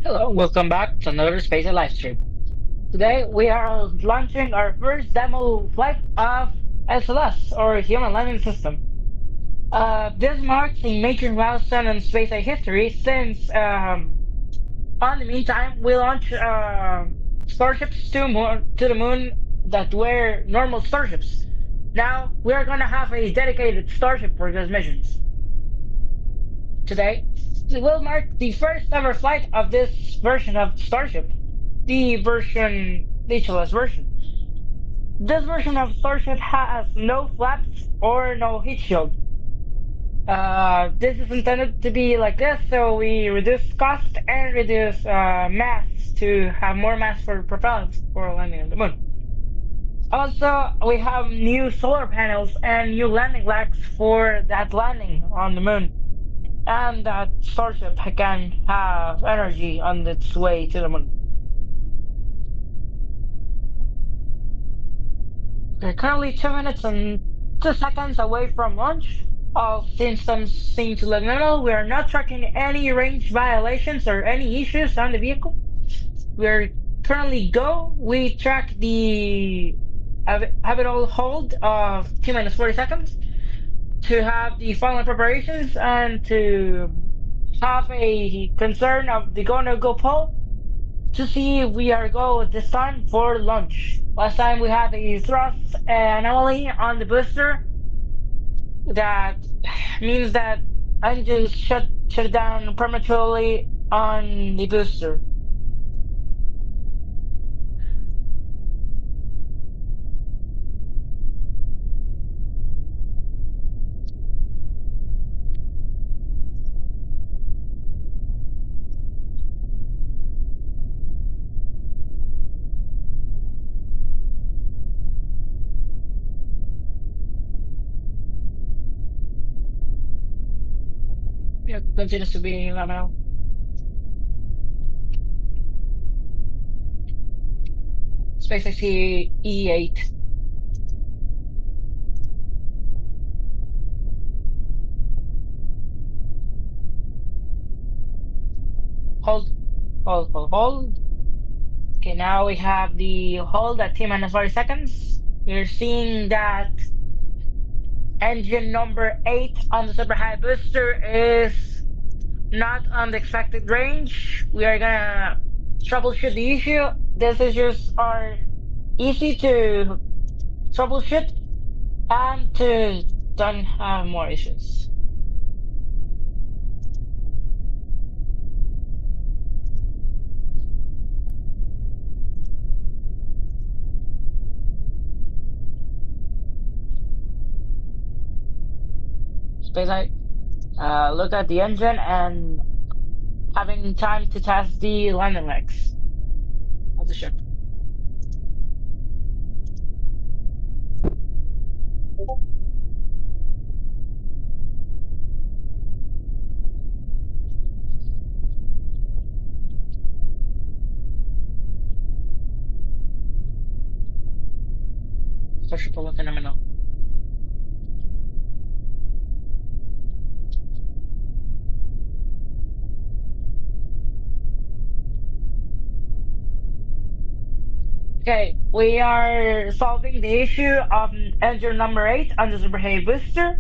Hello, welcome back to another Space live stream. Today we are launching our first demo flight of HLS, or Human Landing System. This marks a major milestone in space history since, on the meantime, we launched starships to the moon that were normal starships. Now we are going to have a dedicated starship for those missions. Today, it will mark the first ever flight of this version of Starship, the HLS version. This version of Starship has no flaps or no heat shield. This is intended to be like this, so we reduce cost and reduce mass to have more mass for propellants for landing on the moon. Also, we have new solar panels and new landing legs for that landing on the moon, and that Starship can have energy on its way to the moon. We're currently 2 minutes and 2 seconds away from launch. All systems seem to look normal. We are not tracking any range violations or any issues on the vehicle. We're currently go. We track the habitable hold of T minus 40 seconds to have the final preparations and to have a concern of the go no go poll to see if we are go this time for launch. Last time we had a thrust anomaly on the booster that means that engines shut down prematurely on the booster. Yeah, continues to be nominal. SpaceX E8. Hold, hold. Okay, now we have the hold at T minus 40 seconds. We're seeing that engine number 8 on the super high booster is not on the expected range. We are gonna troubleshoot the issue. These issues are easy to troubleshoot and to don't have more issues. SpaceX, look at the engine and having time to test the landing legs of the ship. Starship will phenomenal. Okay, we are solving the issue of engine number 8 on the super heavy booster,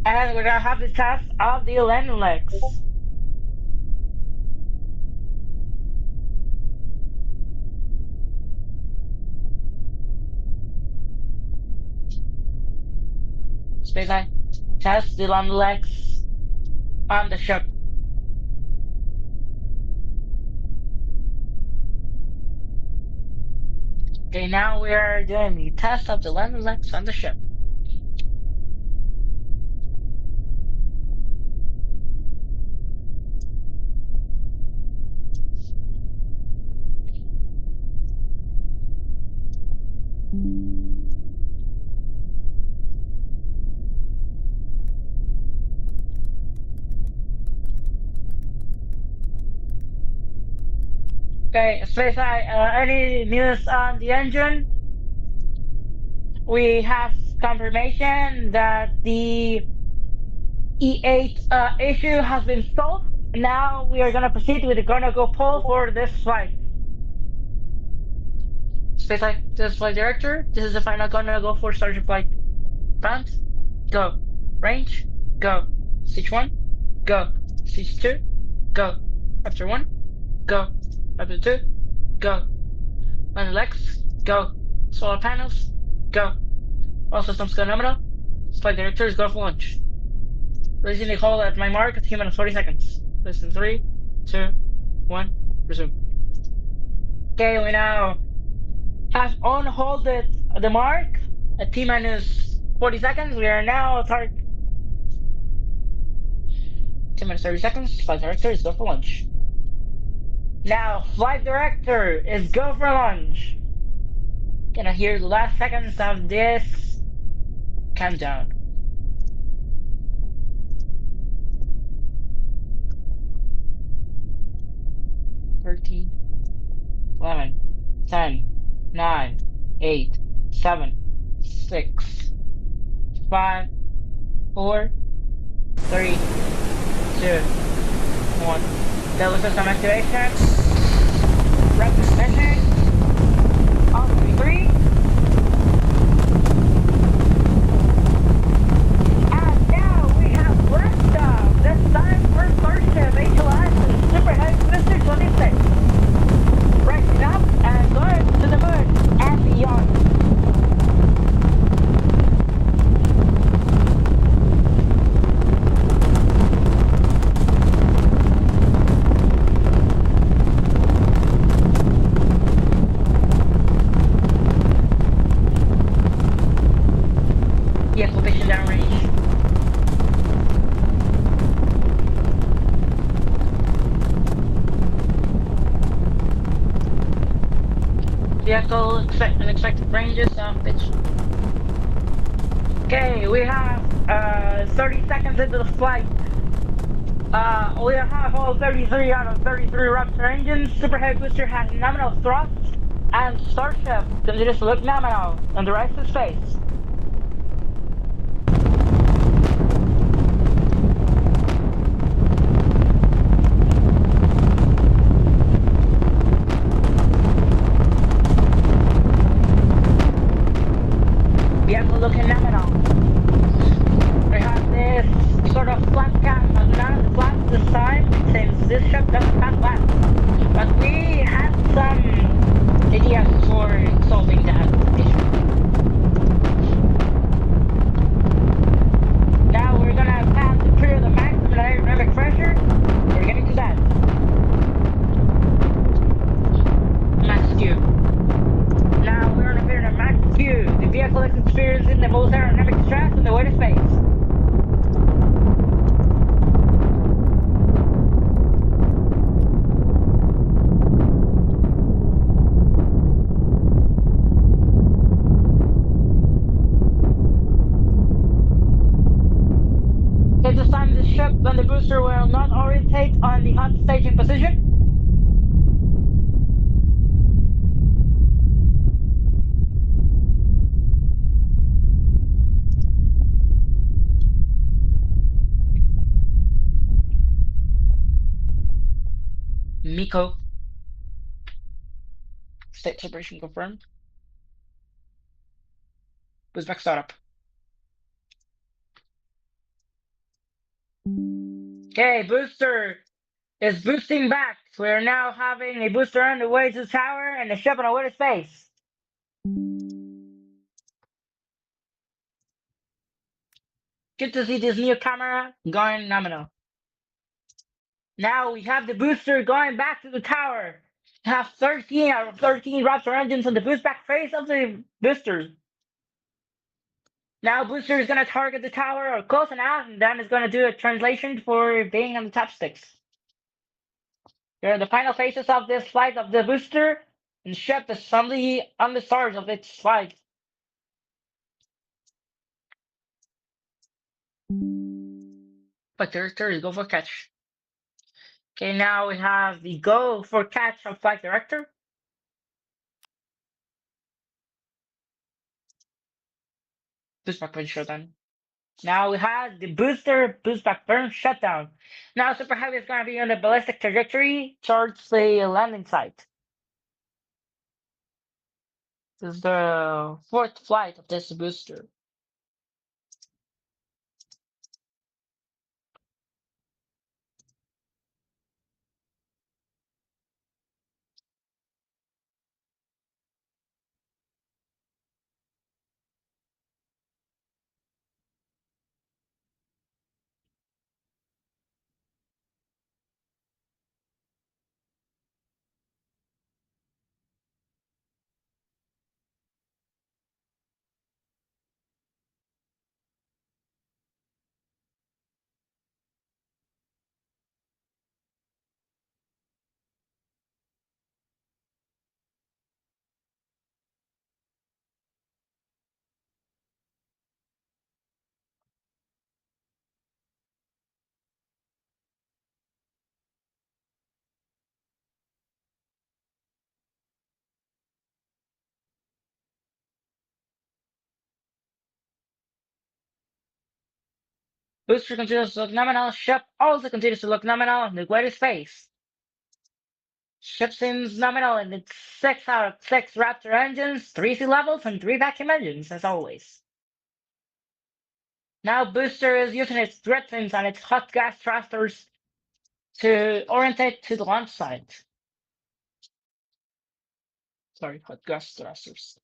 and we're gonna have the test of the landing legs. SpaceX, test the landing legs on the ship. Okay, now we are doing the test of the landing legs on the ship. Okay, SpaceX, any news on the engine? We have confirmation that the E8 issue has been solved Now we are gonna proceed with the gonna go pull for this flight. Spaceflight, this is flight director. This is the final gonna go for Starship flight. Bounce, go. Range, go. Stage 1, go. Stage 2, go. After 1, go. After 2, go. Land the legs, go. Solar panels, go. All systems go nominal. Flight director is go for launch. Releasing the call at my mark at T-minus 40 seconds. Listen, 3, 2, 1, resume. Okay, we now have on hold the mark at T-minus 40 seconds. We are now target T-minus 30 seconds. Flight director is go for launch. Now, flight director is go for launch. Gonna hear the last seconds of this countdown. 13, 11, 10, 9, 8, 7, 6, 5, 4, 3, 2, 1. Delta system activation. Rapid mission. On 3. And now we have liftoff. This time for Starship HLS and Super Heavy Mr. 26. Rising up and going to the moon and beyond. Vehicle position downrange. Vehicle unexpected ranges pitch. Okay, we have 30 seconds into the flight. We have all 33 out of 33 rupture engines. Super Heavy Booster has nominal thrust, and Starship continues to look nominal on the rise to space. Vehicle looking nominal. We have this sort of flat cam, but not flat this time, since this ship doesn't have flat. But we had some ideas for solving that issue. Now we're gonna pass through the maximum aerodynamic pressure. We're getting to that. Max Q. Now we're on a period of max Q. The vehicle is experiencing the most aerodynamic stress on the way to space. Okay, this time the ship and the booster will not orientate on the hot staging position. Miko. State separation confirmed. Boost back startup. Okay, booster is boosting back. We are now having a booster on the way to the tower and a ship on the way to space. Good to see this new camera going nominal. Now we have the booster going back to the tower. We have 13 out of 13 Raptor engines on the boost back phase of the boosters. Now booster is going to target the tower or close enough, and then it's going to do a translation for being on the top sticks. We're in the final phases of this flight of the booster, and the ship is suddenly on the start of its flight. But director, go for catch. Okay, now we have the go for catch of flight director. Boost back when show then. Now we have the booster boost back burn shutdown. Now Super Heavy is going to be on the ballistic trajectory towards the landing site. This is the fourth flight of this booster. Booster continues to look nominal. Ship also continues to look nominal in the greater space. Ship seems nominal in its 6 out of 6 Raptor engines, 3 sea levels, and 3 vacuum engines, as always. Now Booster is using its threat fins and its hot gas thrusters to orientate to the launch site. Sorry, hot gas thrusters.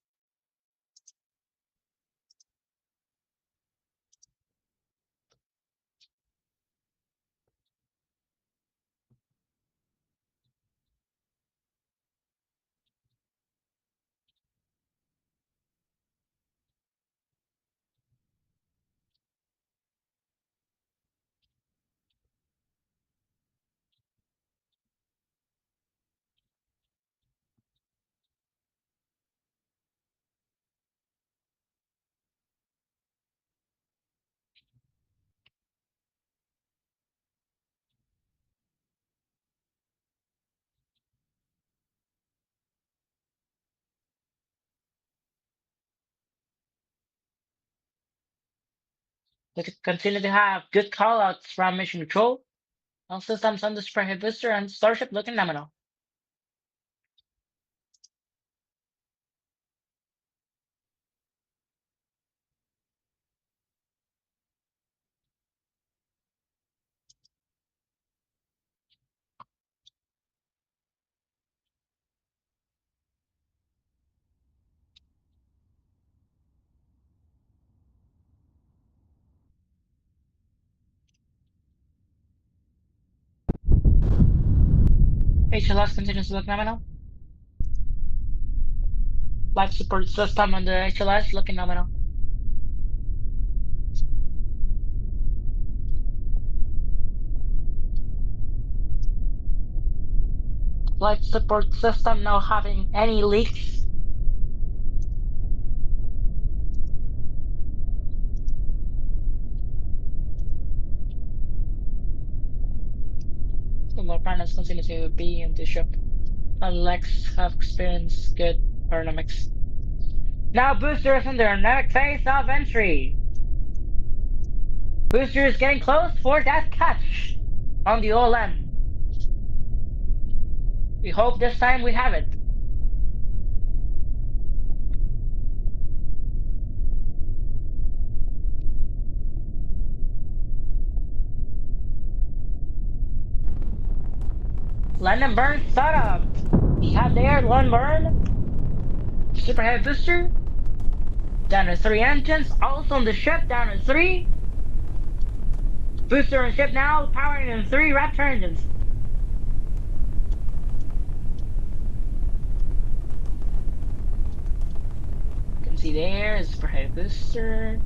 We continue to have good callouts from Mission Control. All systems on the Spearhead Booster and Starship looking nominal. HLS continues to look nominal. Life support system on the HLS looking nominal. Life support system not having any leaks. The more planets continue to be in the ship. Alex have experienced good aerodynamics. Now Booster is in the aerodynamic phase of entry. Booster is getting close for that catch on the OLM. We hope this time we have it. Land and burn startup. We have there land burn. Super heavy booster. Down to 3 engines. Also on the ship down to 3. Booster and ship now powering in 3 Raptor engines. You can see there is super heavy booster.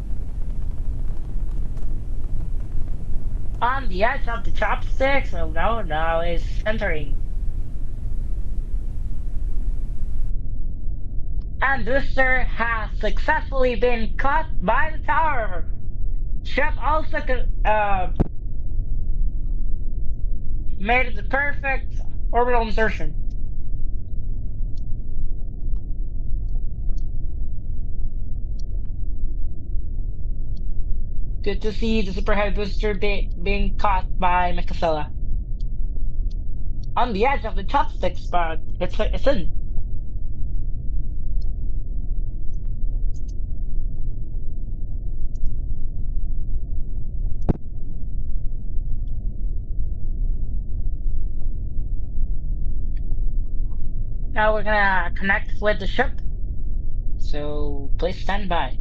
On the edge of the chopsticks. Oh no, now it's centering. And Booster has successfully been caught by the tower. Ship also made the perfect orbital insertion. Good to see the super heavy booster being caught by Mikasela. On the edge of the chopsticks, but it's in. Now we're gonna connect with the ship, so please stand by.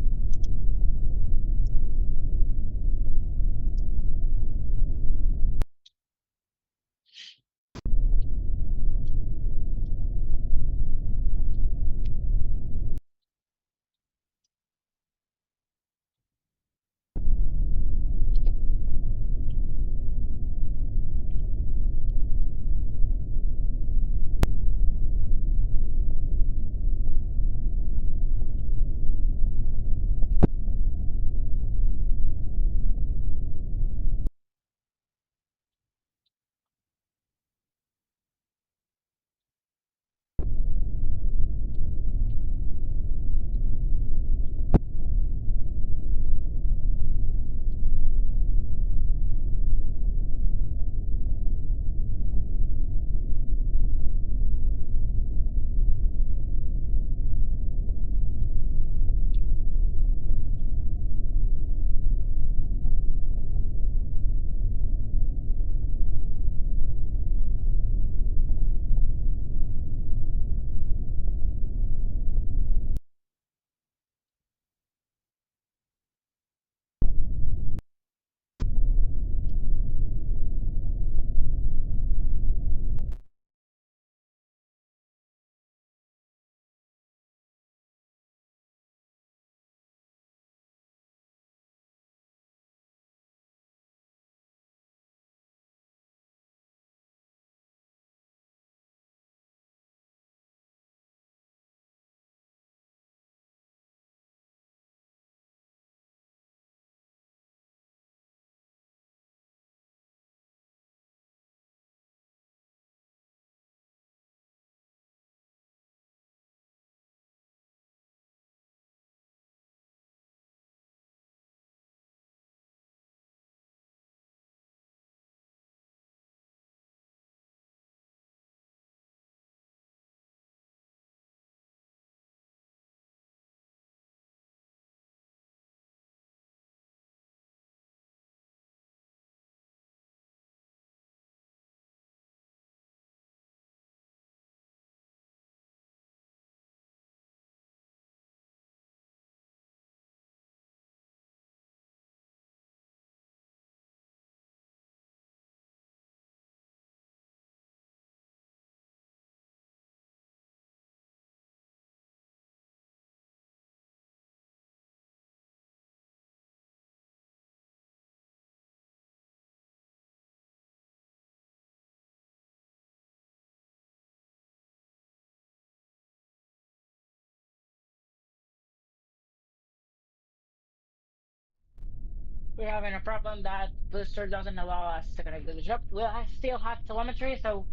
We're having a problem that booster doesn't allow us to connect to the ship. I still have telemetry, so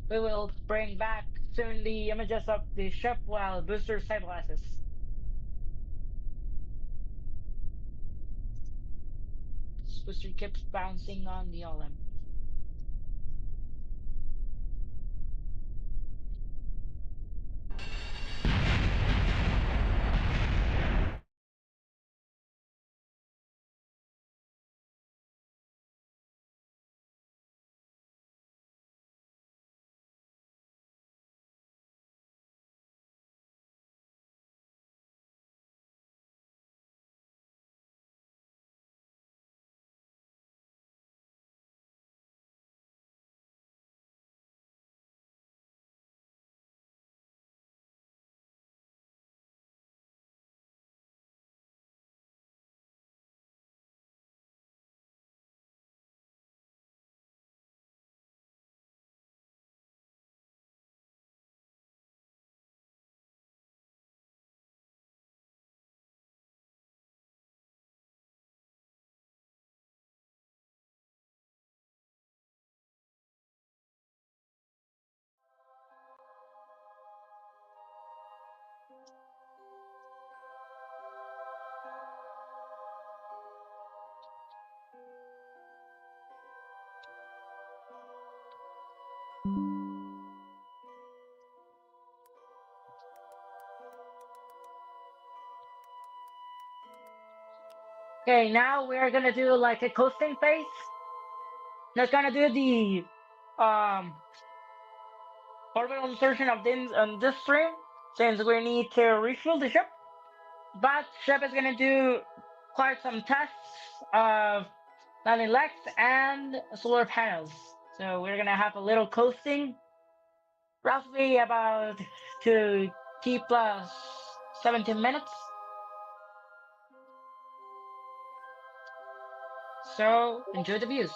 we will bring back soon the images of the ship while booster stabilizes. This booster keeps bouncing on the LM. Okay, now we're gonna do like a coasting phase. That's gonna do the orbital insertion of this on this stream, since we need to refuel the ship. But ship is gonna do quite some tests of landing legs and solar panels. So we're gonna have a little coasting, roughly about to T plus 17 minutes. So enjoy the views.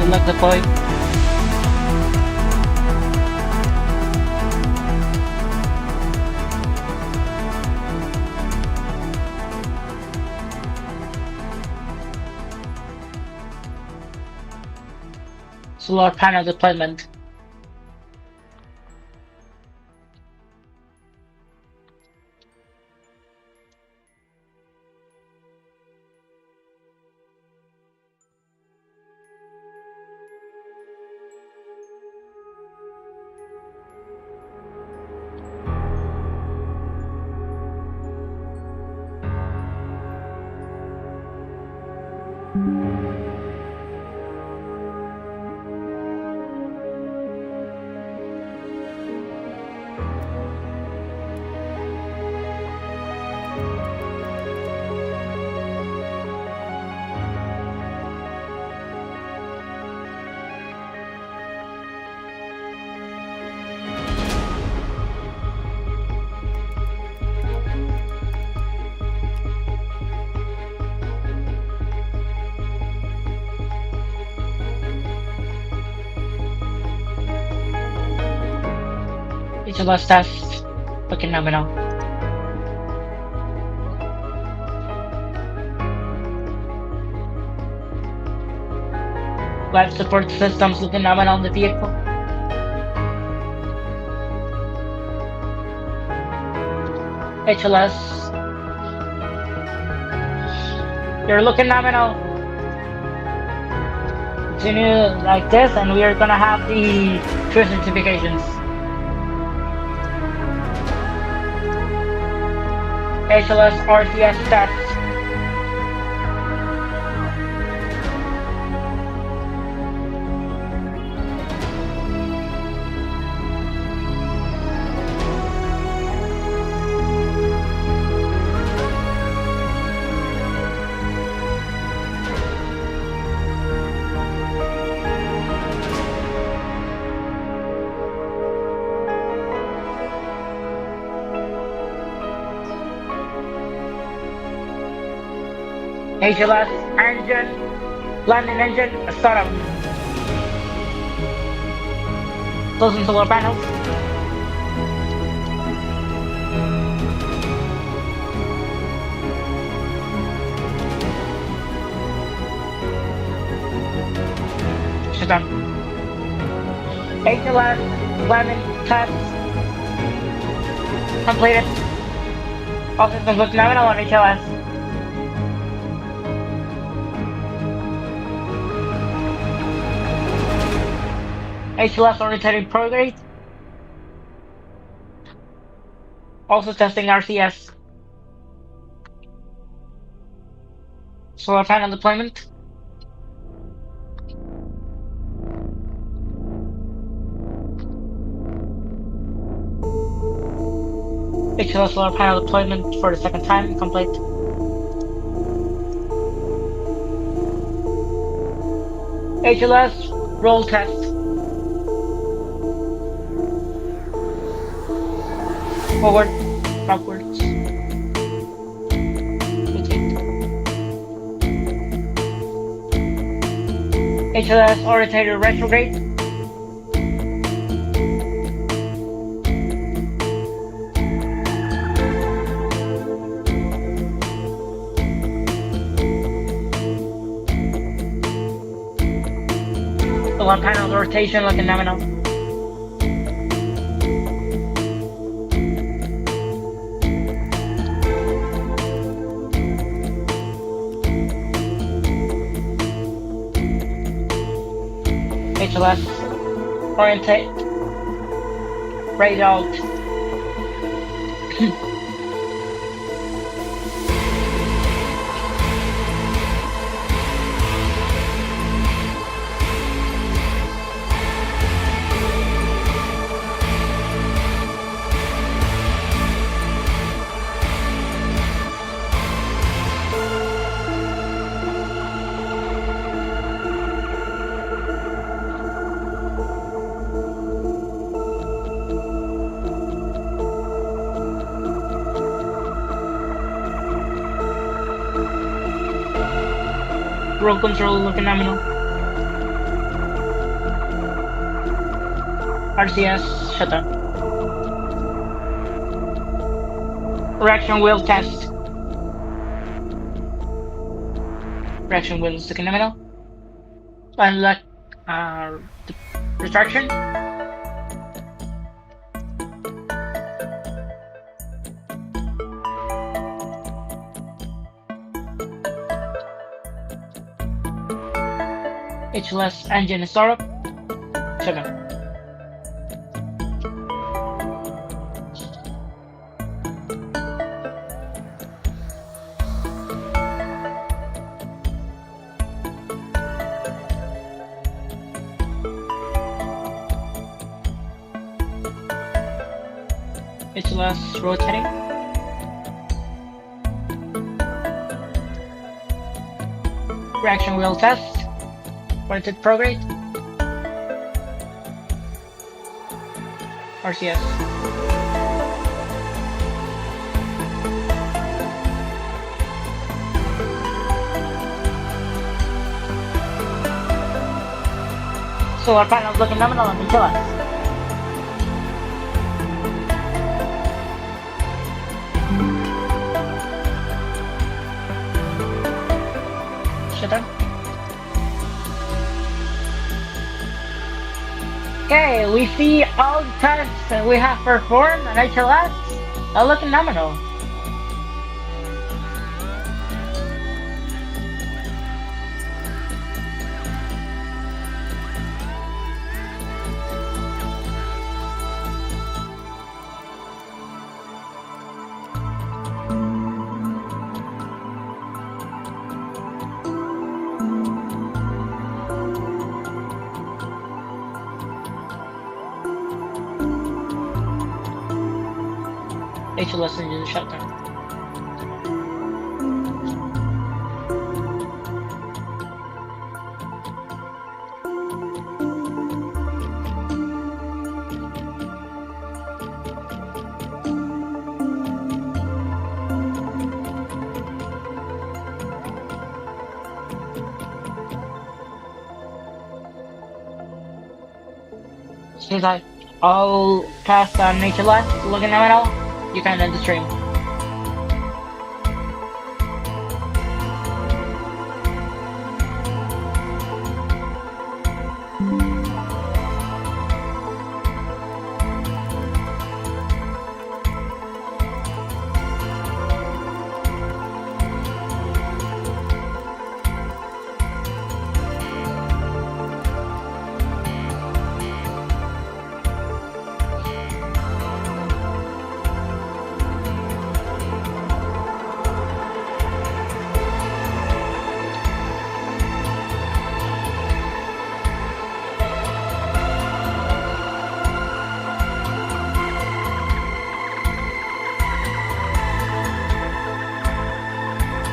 Select deploy. Solar panel deployment. HLS test. Looking nominal. Life support systems looking nominal on the vehicle. HLS. You're looking nominal. Continue like this, and we are gonna have the true certifications. HLS RCS test. HLS engine, landing engine, startup. Closing solar panels. Shut down. HLS landing test completed. All systems look nominal on HLS. HLS orientating prograde. Also testing RCS. Solar panel deployment. HLS solar panel deployment for the second time complete. HLS roll test. Forward, backwards. HLS orientator retrograde. The one panel rotation looking nominal. HLS orientate right out. Roll control looking nominal. RCS shutdown. Reaction wheel test. Reaction wheel is looking nominal. Unlock the retraction. HLS engine startup. Shutdown. HLS rotating. Reaction wheel test. Pointed prograde. RCS. Solar panels looking nominal on HLS. Shutdown. Okay, we see all the tests that we have performed on HLS are looking nominal. HLS engine shutdown. Seems like all tests on HLS looking nominal. You can end the stream.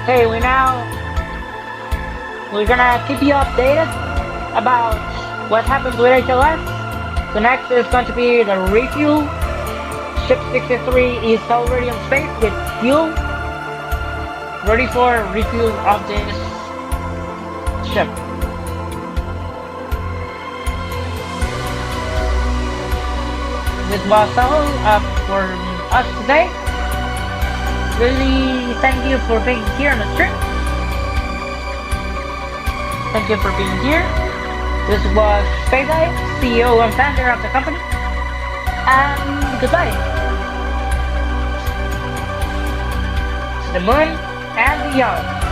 Hey, we're gonna keep you updated about what happens with HLS. So next is going to be the refuel. Ship 63 is already on space with fuel, ready for refuel of this ship. This was all for us today. Really thank you for being here on the stream. Thank you for being here. This was Faydai, CEO and founder of the company. And goodbye. To the moon and beyond.